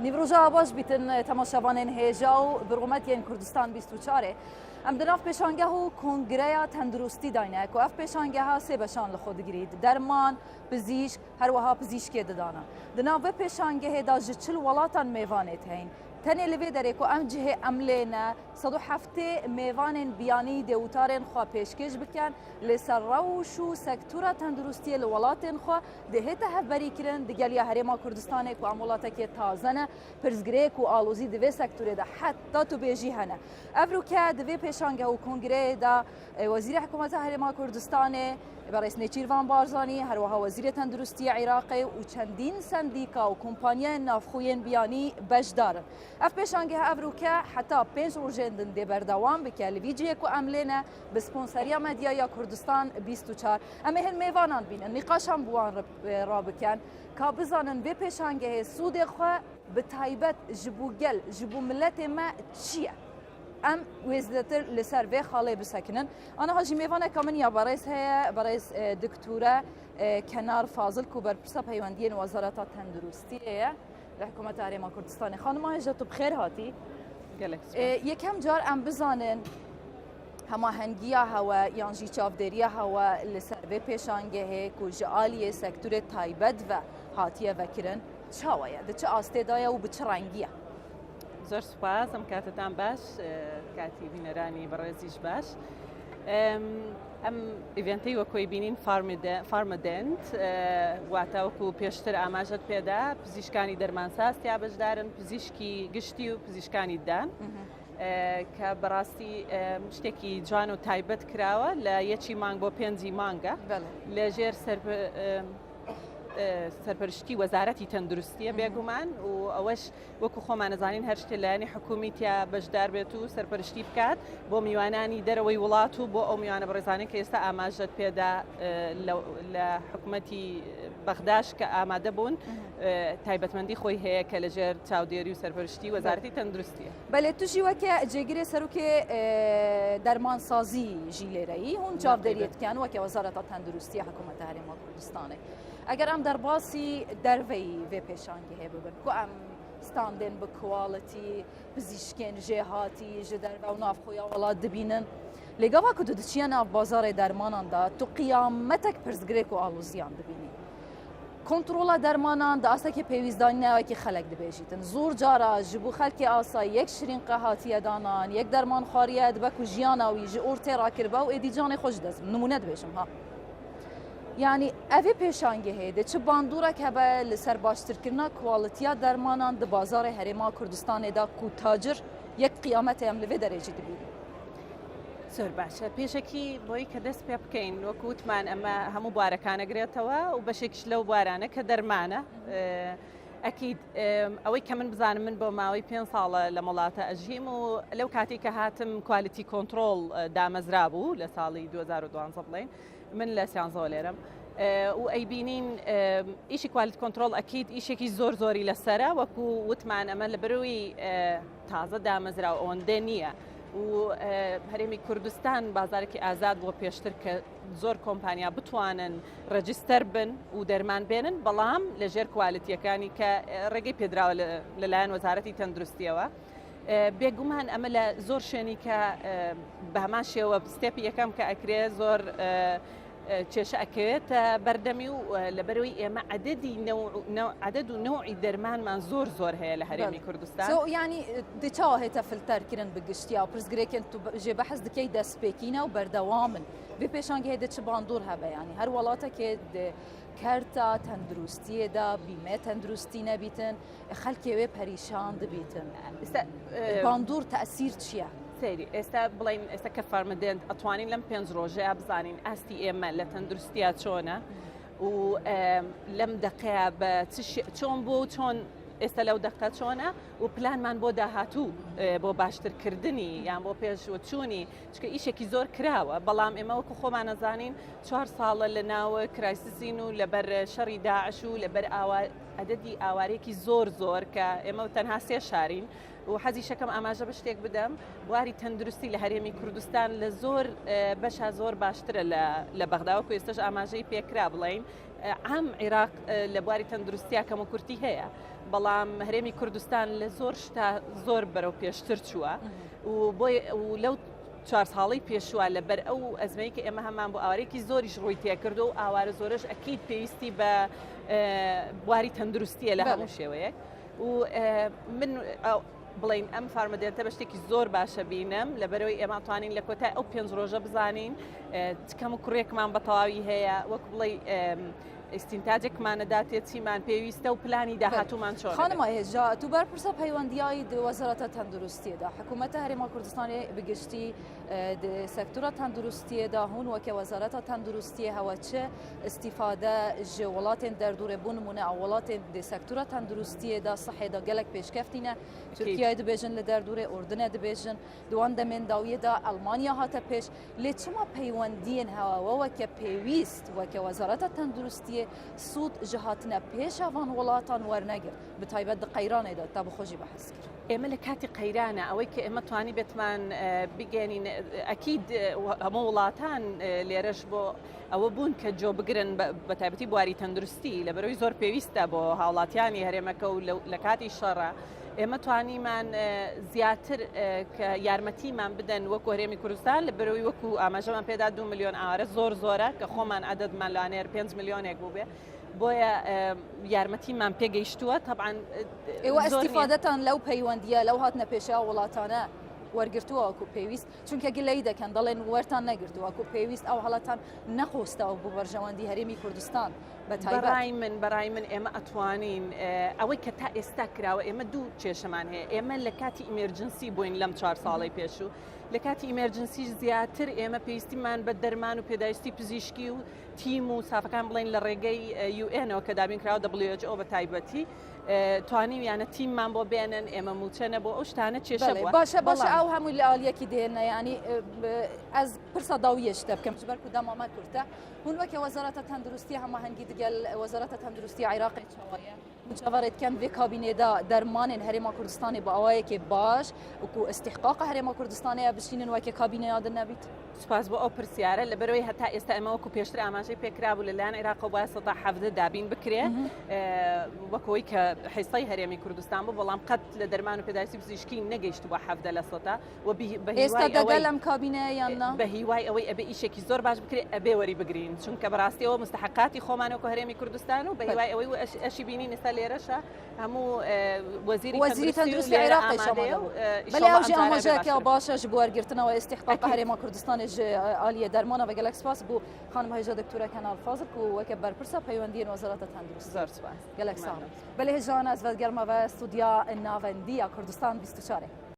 نیڤڕۆژە باش بیتن تەماشاوانên هێژا و birûmetiyên Kurdistan 24 em di nav pêşangeha û Kongreya Tendurustî dayne ku ev pêşangeha sê beşan li xwe digirît. Derman, pizîşk, her wiha pizîşkê didana. Di nav vê pêşangehê da ji çil welatan mêvanê heyîn. Tenê li vê derê ku em cihê Emlê ne 107 mêvanên biyanî dêwtarên xwe pêşkêş bikin lê ser rewş û sektora tendurustiyê li welatên xwe dihête hevberî kirin di geliya Herêma Kurdistanê ku em welatekê taze ne pirsgirêk û alozî di vê sektorê de heta tu bêjî hene. Ev rûke di vê pêşangeh û kongreyê de Wezîrê Hikûmeta Herêma Kurdistanê Berês Nêçîrvan Barzanî her wiha Wezîrê Tendurustiyê Iraqê û çendîn sendîka û kompanyayên navxuyên biyanî beşdarin. Ev pêşangeha ev rûke heta 5 rojên din dê berdewam bike li vî cihê ku em lêne bi sponseriya medyaya Kurdistan 24. Em ê hin mêvanan bînin, nîqaşan bi wan rabikin ka bizanin vê pêşangehê sûdê xwe bi taybet ji bo gel ji bo milletê me çi ye. Em wêzletir li ser vê xalê bisekinin. Aniha jî mêvaneka min ya berês heye, berês Dikture Kenar Fazil ku berpirsa peywendiyên Wezareta Tendurustiyê ye li Hikûmeta Herêma Kurdistanê. Xanima hêja tu bi xêr hatî. Yekem car em bizanin hemahengiya hewe yan jî çavdêriya hewe li ser vê pêşangehê ku ji aliyê sektorê taybet ve hatiye vekirin çawa ye, di çi astê da ye û bi çi rengî ye. زۆر سوپاس ئەم کاتتان باش کاتی بینەرانی بەڕێزیش باش ئەم ئیڤنتەی وەکۆی بینین فارمەدەنت واتەوەکو پێشتر ئاماژەت پێدا پزیشکانی دەرمانساز تیا بەشدارن پزیشکی گشتی و پزیشکانی دان کە بەڕاستی شتێکی جوان و تایبەت کراوە لە یەکی مانگ بۆ 5 مانگە لەژێر سەرپەرشتی وەزارەتی تەندروستیە بێگومان و ئەوەش وەکو خۆمانەزانین هەر شتێ لایەنی حکوومیتیا بەشدار بێت و سەرپەرشتی بکات بۆ میوانانی دەرەوەی وڵات و بۆ ئەو میوانە بەڕێزانەی کە ئێستا ئاماژەت پێدا لە حکوومەتی بەغداش کە ئامادە بوون تایبەتمەندی خۆی هەیە کە لەژێر چاودێری و سەرپەرشتی وەزارەتی تەندروستیە. بەلێ توژی وەکە جێگیرێ سەرۆکێ دەرمانسازی ژی لێرەیی هون چاودێریەتکیان وەکە وەزارەتە تەندروستیە حکوومەتە هەرێما کوردستانê. Eger em derbasî derveyî vê pêşangehê bibin ku em standên bi quality pizîşkên jêhatî ji derve û navxweya welat dibînin lê gava ku tu diçiye nav bazarê dermanan da tu qiyametek pirsgirêk û alûziyan dibînî. Kontrola dermanan di asekê pêwîzdanî wekî xelek dibêjîtin. Zor cara ji bo xelkê asayî yek şirîn qehatiye danan, yek derman xwariye dibe ku jiyana wî ji ortê rakiribe û êdî canê xwe ji dest bin. Nimûne dibêjim ha. Yani evê pêşangehê de çi bandorek hebe li ser baştirkirina kwalitiya dermanan di bazarê Herêma Kurdistanê da ku tacir yek qiyametê em li vê derê jî dibînin. زۆر باشە پێشێکی بۆی کە دەست پێ بکەین وەکو وتمان ئەمە هەموو بوارەکانەگرێتەوە و بەشێکش لەو بوارانە کە دەرمانە ئەکید ئەوەی کە من بزانم من بۆ ماوەی 5 ساڵە لە وڵاتە ئەژیم و لەو کاتی کە هاتم کوالیتی کۆنتترۆل دامەزرا بوو لە ساڵی 2012 بڵێن من لە سیانزۆ لێرم و ئەیبینین ئیشی کوالیتی کۆنتترۆل ئەکید ئیشێکی زۆر زۆری لەسرە وەکو وتمان ئەمە لە بەروی تازە دامەزرا و ئەوەندە نییە و هەرێمی کوردستان بازارێکی ئازاد بۆ پێشتر کە زۆر کۆمپانیا بتوانن ڕەجیستەر بن و دەرمان بێنن بەڵام لەژێر کوالیتیەکانی کە ڕێگەی پێدراوە لەلایەن وەزارەتی تەندروستیەوە بێگومان ئەمە لە زۆر شوێنی کە بە هەمان شێوە ستێپی یەکەم کە ئەکرێ زۆر کێشە ئەکەوێتە بەردەمی و لەبەرەوەی ئێمە عدد و نەوعی دەرمانمان زۆر هەیە لە هەرێمی کوردستان. ینی دچاو هێتە فلتەرکردن بگشتیا و پرسگرێکن تو ژێ بەحەز دکەی دەستپێکینە و بەردەوامن vê pêşangehê de çi bandor hebe yanî her welatekê di kerta tendurustiyê de bîme tendurustî nebîtin xelkê wê perîşan dibîtin. Bandor te'sîr çi ye؟ سەیری ئێستا بڵین ئێستا کە فارمەدەن ئەتوانین لەم 5 ڕۆژەیە بزانین ئاستی ئێمە لە تەندروستیا چۆنە و لەم دەقەیە بە چۆن بۆ چۆن ئێستا لەو دەقە چۆنە و پلانمان بۆ داهاتوو بۆ باشترکردنی یان بۆ پێشوەچوونی چکە ئیشێکی زۆر کراوە بەڵام ئێمە وەکو خۆمان نەزانین 4 ساڵە لە ناوە کرایسیسین و لەبەر شەڕی داعش و لەبەر عەدەدی ئاوارێکی زۆر کە ئێمە تەنها 3 شارین و حەزی شەکەم ئاماژە بە شتێک بدەم بواری تەندروستی لە هەرێمی کوردستان لە زۆر بەشە زۆر باشترە لە بەغداوە و ئێستاش ئاماژەی پێکرا بڵین عام عێراق لە بواری تەندروستیا کەم و کورتی هەیە بەڵام هەرێمی کوردستان لە زۆر شتا زۆر بەرەو پێشتر چووە و لەو 4 ساڵی پێشوە لەبەر ئەو ئەزمەی کە ئێمە هەمان بۆ ئاوارێکی زۆریش ڕووی تێکردو و ئاوارە زۆرش ئەکید پێویستی بە بواری تەندروستیە لە هەموو شێوەیەک و من بڵین ئەم فارمەدێتە بە شتێکی زۆر باشە بینم لەبەرەوەی ئێمە توانین لە کۆتای ئەو 5 ڕۆژە بزانین کەم و کوڕێکمان بە تەواوی هەیە وەک بڵێ استینتاجێکمانەدا تێچیمان پێویستە و پلانی داهاتوومان چۆن خانم هێژا تو بەرپرسە پەیوەندیایی وەزارەتە تەندروستیەدا حکوومەتە هەرێما کوردستانی بگشتی سەکتۆرە تەندروستیەدا هون وەکە وەزارەتە تەندروستیە هەوە چه استیفادە ji وڵاتên derdûrê bû nimûne a welatên dê sektora tenduristiyê da sihê da gelek pêşkeftin e Tirkiyeyê dibêjin li derdûrê Ordinê dibêjin di wan demên dawiyê da Almanya hate pêş lê çima peywendiyên hewa weke pêwîst weke wezareta tenduristiyê سوود ji hatine pêşa van welatan wernegir bi taybet di qeyranê de te bi xwe jî behs kir ئێمە لە کاتی قەیرانە ئەوەی کە ئێمە توانی بێتمان بگەێنین ئەکید هەموو وڵاتان لێرەش بۆ ئەوە بوون کە جۆ بگرن بە تایبەتی بواری تەندروستی لە بەرەوەی زۆر پێویستە بۆ هاوڵاتیانی هەرێمەکە و لە کاتی شەڕە ئێمە توانیمان زیاتر کە یارمەتیمان بدەن وەکو هەرێمی کوردستان لە بەرەوەی وەکو ئاماژەمان پێدا 2 میلیۆن ئاوارە زۆر زۆرە کە خۆمان عەدەدمان لەوانەیە 5 میلیۆنێک بوو بێ بۆیە یارمەتیمان پێگەیشتووە طبعاً ئێوە ئەستیفادەتان لەو پەیوەندیە لەو هاتنە پێشا وڵاتانە وەرگرتووە وەکو پێویست چونکە گلەی دەکەن دەڵێن وەرتان نەگرتووە وەکو پێویست ئەو هەڵەتان نەخۆستەوە بۆ بەرژەوەندی هەرێمی کوردستان بەڕای من ئێمە ئەتوانین ئەوەی کە تا ئێستا کراوە ئێمە دوو کێشەمان هەیە ئێمە لە کاتی ئیمێرجنسی بووین لەم 4 ساڵی پێشوو لە کاتی ئیمێرجنسی زیاتر ئێمە پێویستیمان بە دەرمان و پێداویستی پزیشکی و تیم و سافەکان بڵین لە ڕێگەی UN کە دابین کراوە WHO بە تایبەتی توانی یانە تیممان بۆ بێنن ئێمە موچەنە بۆ ئەو شتانە کێشە بووە باشە ئەو هەمووی لە ئالیەکی دێنە ینی ئەز پرسە داویەشتە بکەم بەرکو دامامە کورتە هون وەکە وەزارەتە تەندروستی هەماهەنگی دگەل وەزارەتە تەندروستی عێراقی چاوایە مجاورت كان في كابينيدا درمان هريما كردستاني بأوايك باش وكو استحقاق هريما كردستاني بشينن وكي كابينيدا النبيت سپاس بۆ ئەو پرسیارە لەبەرەوەی هەتا ئێستا ئێمە وەکو پێشتر ئاماژەی پێکرابوو لەلایەن عێراق و باە 17 دابین بکرێ وەکەوەی کە حیسەی هەرێمی کوردستان بوو بەڵام قەت لە دەرمان و پێداویستی پزیشکی نەگەیشت بۆ 17 و ئێستا دەگەل ئەم کابینە یاننا بە هیوای ئەوەی ئەبێ ئیشێکی زۆر باش بکرێ ئەبێ وەری بگرین چونکە بەڕاستیەوە مستحقاتی خۆمانەوە هەرێمی کوردستان و بە هیوای ئەوەی ئەشی بینین ئێستا لێرەشە هەموو وەزیری تەندروستی عێراقی بەڵێ ئەوژی ئاماژەیەکە باشەش بۆ وەرگرتنەوە استحقاق هەرێما کوردستانی عالیە دەرمانە بە گەلک سپاس بوو خانم هێژە دکتورە کەنال فازل و وەکە بەرپرسە پەیوەندیە وەزارەتە تەندروستی زۆر سپاس گەلک ساڵ بەڵێ هێژان ئەز ڤەدگەرمەوە ستودیا ناوەندیە کوردستان 24